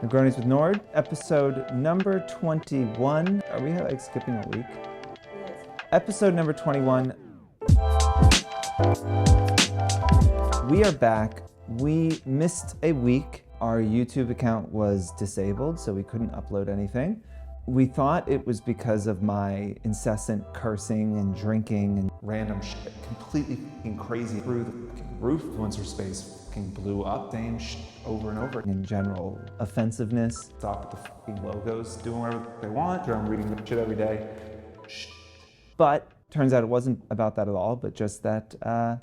Negronis with Nord, episode number 21. Are we like skipping a week? Yes. Episode number 21. We are back. We missed a week. Our YouTube account was disabled, so we couldn't upload anything. We thought it was because of my incessant cursing and drinking and random shit, completely fucking crazy through the fucking roof. Influencer space fucking blew up, same shit over and over. In general, offensiveness, stop with the fucking logos, doing whatever they want. I'm reading the shit every day. But turns out it wasn't about that at all, but just that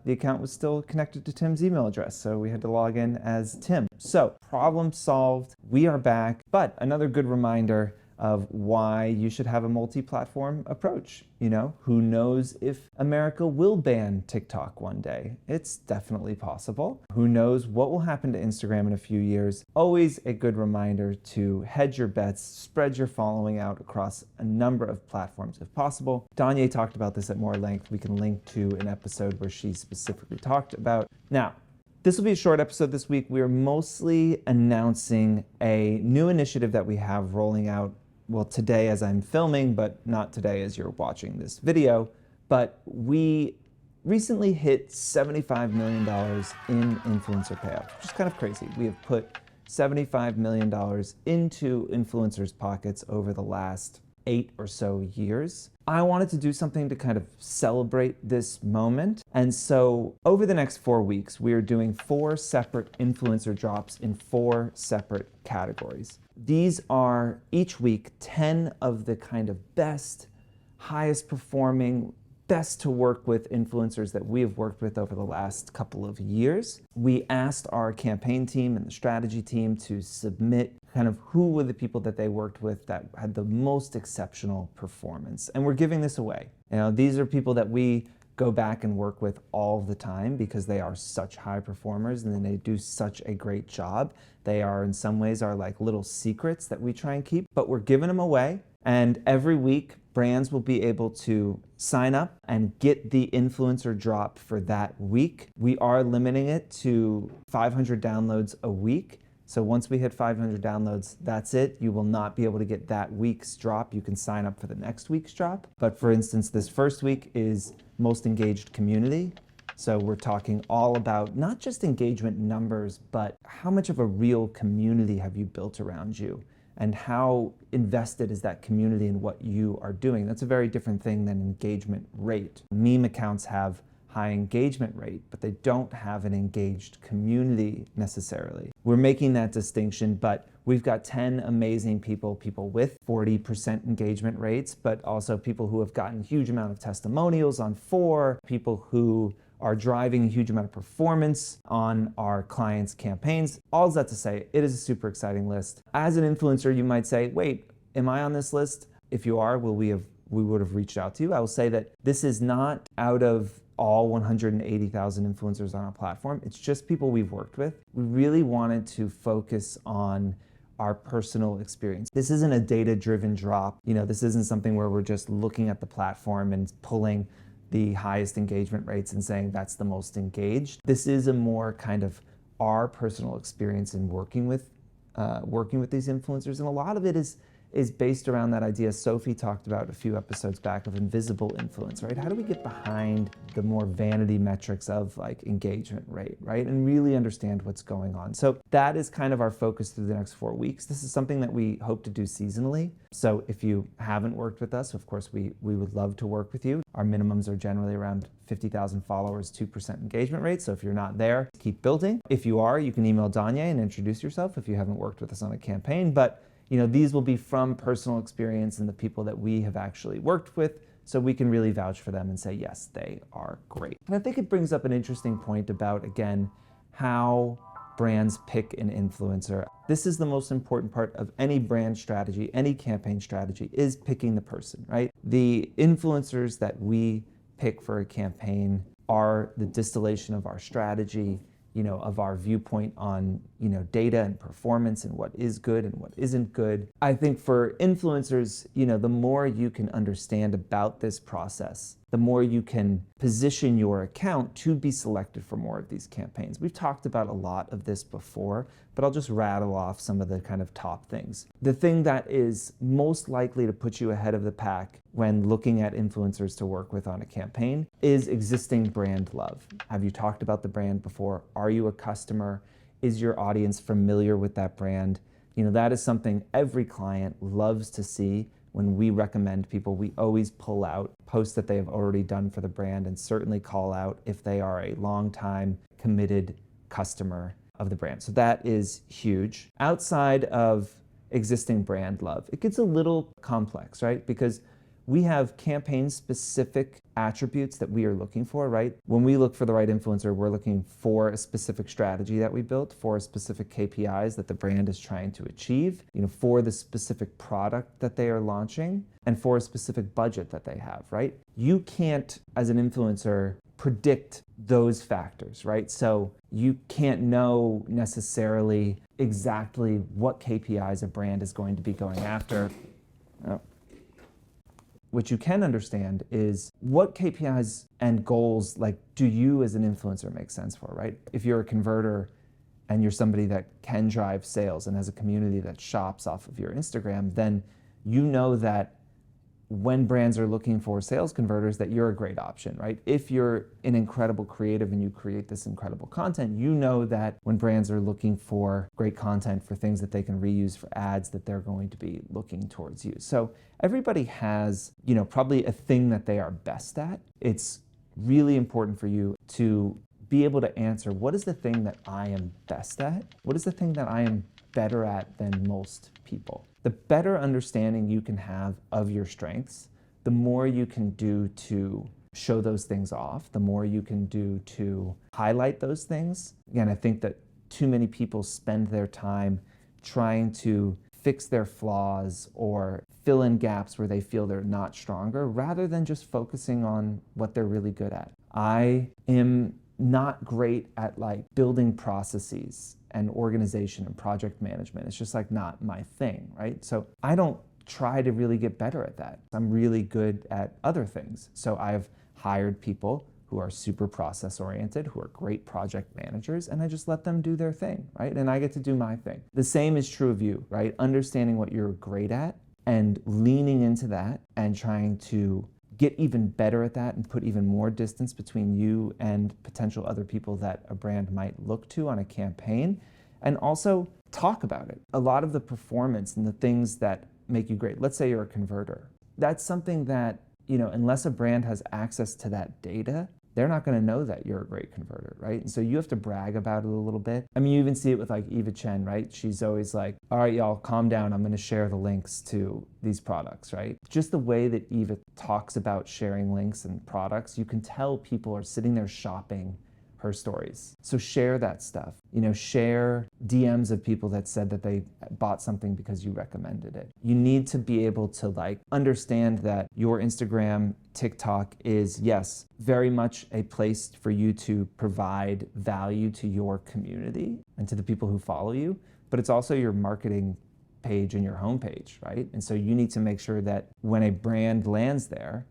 the account was still connected to Tim's email address, so we had to log in as Tim. So, problem solved, we are back, but another good reminder of why you should have a multi-platform approach. You know, who knows if America will ban TikTok one day? It's definitely possible. Who knows what will happen to Instagram in a few years? Always a good reminder to hedge your bets, spread your following out across a number of platforms if possible. Danye talked about this at more length. We can link to an episode where she specifically talked about. Now, this will be a short episode this week. We are mostly announcing a new initiative that we have rolling out, well, today as I'm filming, but not today as you're watching this video. But we recently hit $75 million in influencer payouts, which is kind of crazy. We have put $75 million into influencers' pockets over the last 8 or so years. I wanted to do something to kind of celebrate this moment. And so over the next 4 weeks, we are doing 4 separate influencer drops in 4 separate categories. These are each week 10 of the kind of best, highest performing, best to work with influencers that we have worked with over the last couple of years. We asked our campaign team and the strategy team to submit kind of who were the people that they worked with that had the most exceptional performance. And we're giving this away. You know, these are people that we go back and work with all the time because they are such high performers and then they do such a great job. They are in some ways our like little secrets that we try and keep, but we're giving them away. And every week, brands will be able to sign up and get the influencer drop for that week. We are limiting it to 500 downloads a week. So once we hit 500 downloads, that's it. You will not be able to get that week's drop. You can sign up for the next week's drop. But for instance, this first week is most engaged community. So we're talking all about not just engagement numbers, but how much of a real community have you built around you? And how invested is that community in what you are doing? That's a very different thing than engagement rate. Meme accounts have high engagement rate, but they don't have an engaged community necessarily. We're making that distinction, but we've got 10 amazing people with 40% engagement rates, but also people who have gotten a huge amount of testimonials on Fohr, people who are driving a huge amount of performance on our clients' campaigns. All that to say, it is a super exciting list. As an influencer, you might say, wait, am I on this list? If you are, we would have reached out to you. I will say that this is not out of all 180,000 influencers on our platform. It's just people we've worked with. We really wanted to focus on our personal experience. This isn't a data-driven drop. You know, this isn't something where we're just looking at the platform and pulling the highest engagement rates and saying that's the most engaged. This is a more kind of our personal experience in working with these influencers, and a lot of it is based around that idea Sophie talked about a few episodes back of invisible influence, right? How do we get behind the more vanity metrics of like engagement rate, right? And really understand what's going on. So that is kind of our focus through the next 4 weeks. This is something that we hope to do seasonally. So if you haven't worked with us, of course, we would love to work with you. Our minimums are generally around 50,000 followers, 2% engagement rate. So if you're not there, keep building. If you are, you can email Danye and introduce yourself if you haven't worked with us on a campaign. But you know, these will be from personal experience and the people that we have actually worked with, so we can really vouch for them and say, yes, they are great. And I think it brings up an interesting point about, again, how brands pick an influencer. This is the most important part of any brand strategy, any campaign strategy, is picking the person, right? The influencers that we pick for a campaign are the distillation of our strategy of our viewpoint on, data and performance and what is good and what isn't good. I think for influencers, the more you can understand about this process, the more you can position your account to be selected for more of these campaigns. We've talked about a lot of this before, but I'll just rattle off some of the kind of top things. The thing that is most likely to put you ahead of the pack when looking at influencers to work with on a campaign is existing brand love. Have you talked about the brand before? Are you a customer? Is your audience familiar with that brand? That is something every client loves to see. When we recommend people, we always pull out posts that they have already done for the brand and certainly call out if they are a long-time committed customer of the brand. So that is huge. Outside of existing brand love, it gets a little complex, right? Because we have campaign-specific attributes that we are looking for, right? When we look for the right influencer, we're looking for a specific strategy that we built, for specific KPIs that the brand is trying to achieve, for the specific product that they are launching, and for a specific budget that they have, right? You can't, as an influencer, predict those factors, right? So you can't know necessarily exactly what KPIs a brand is going to be going after. What you can understand is what KPIs and goals do you as an influencer make sense for, right? If you're a converter and you're somebody that can drive sales and has a community that shops off of your Instagram, then you know that when brands are looking for sales converters, that you're a great option, right? If you're an incredible creative and you create this incredible content, you know that when brands are looking for great content for things that they can reuse for ads, that they're going to be looking towards you. So everybody has, probably a thing that they are best at. It's really important for you to be able to answer, what is the thing that I am best at? What is the thing that I am better at than most people? The better understanding you can have of your strengths, the more you can do to show those things off, the more you can do to highlight those things. Again, I think that too many people spend their time trying to fix their flaws or fill in gaps where they feel they're not stronger, rather than just focusing on what they're really good at. I am not great at building processes and organization and project management. It's just not my thing, right? So I don't try to really get better at that. I'm really good at other things. So I've hired people who are super process oriented, who are great project managers, and I just let them do their thing, right? And I get to do my thing. The same is true of you, right? Understanding what you're great at and leaning into that and trying to get even better at that and put even more distance between you and potential other people that a brand might look to on a campaign, and also talk about it. A lot of the performance and the things that make you great, let's say you're a converter, that's something that, unless a brand has access to that data, they're not going to know that you're a great converter, right? And so you have to brag about it a little bit. I mean, you even see it with Eva Chen, right? She's always like, all right, y'all, calm down. I'm going to share the links to these products, right? Just the way that Eva talks about sharing links and products, you can tell people are sitting there shopping her stories. So share that stuff. Share DMs of people that said that they bought something because you recommended it. You need to be able to understand that your Instagram, TikTok is, yes, very much a place for you to provide value to your community and to the people who follow you, but it's also your marketing page and your homepage, right? And so you need to make sure that when a brand lands there,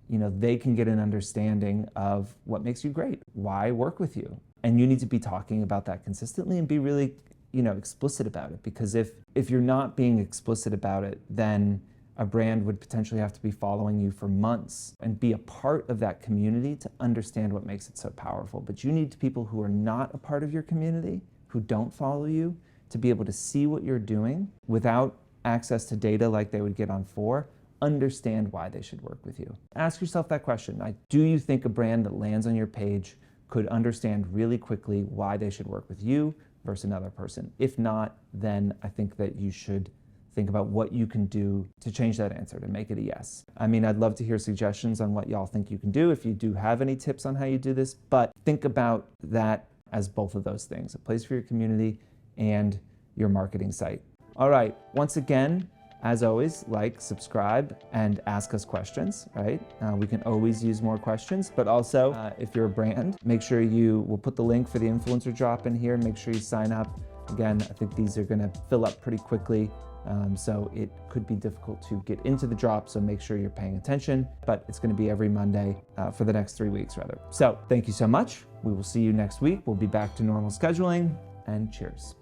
they can get an understanding of what makes you great, why work with you. And you need to be talking about that consistently and be really, explicit about it. Because if you're not being explicit about it, then a brand would potentially have to be following you for months and be a part of that community to understand what makes it so powerful. But you need people who are not a part of your community, who don't follow you, to be able to see what you're doing without access to data like they would get on Fohr, understand why they should work with you. Ask yourself that question. Do you think a brand that lands on your page could understand really quickly why they should work with you versus another person? If not, then I think that you should think about what you can do to change that answer, to make it a yes. I mean, I'd love to hear suggestions on what y'all think you can do, if you do have any tips on how you do this, but think about that as both of those things, a place for your community and your marketing site. All right, once again, As always, like, subscribe, and ask us questions, right? We can always use more questions, but also if you're a brand, make sure we'll put the link for the influencer drop in here. Make sure you sign up. Again, I think these are gonna fill up pretty quickly. So it could be difficult to get into the drop, so make sure you're paying attention, but it's gonna be every Monday for the next 3 weeks rather. So thank you so much. We will see you next week. We'll be back to normal scheduling, and cheers.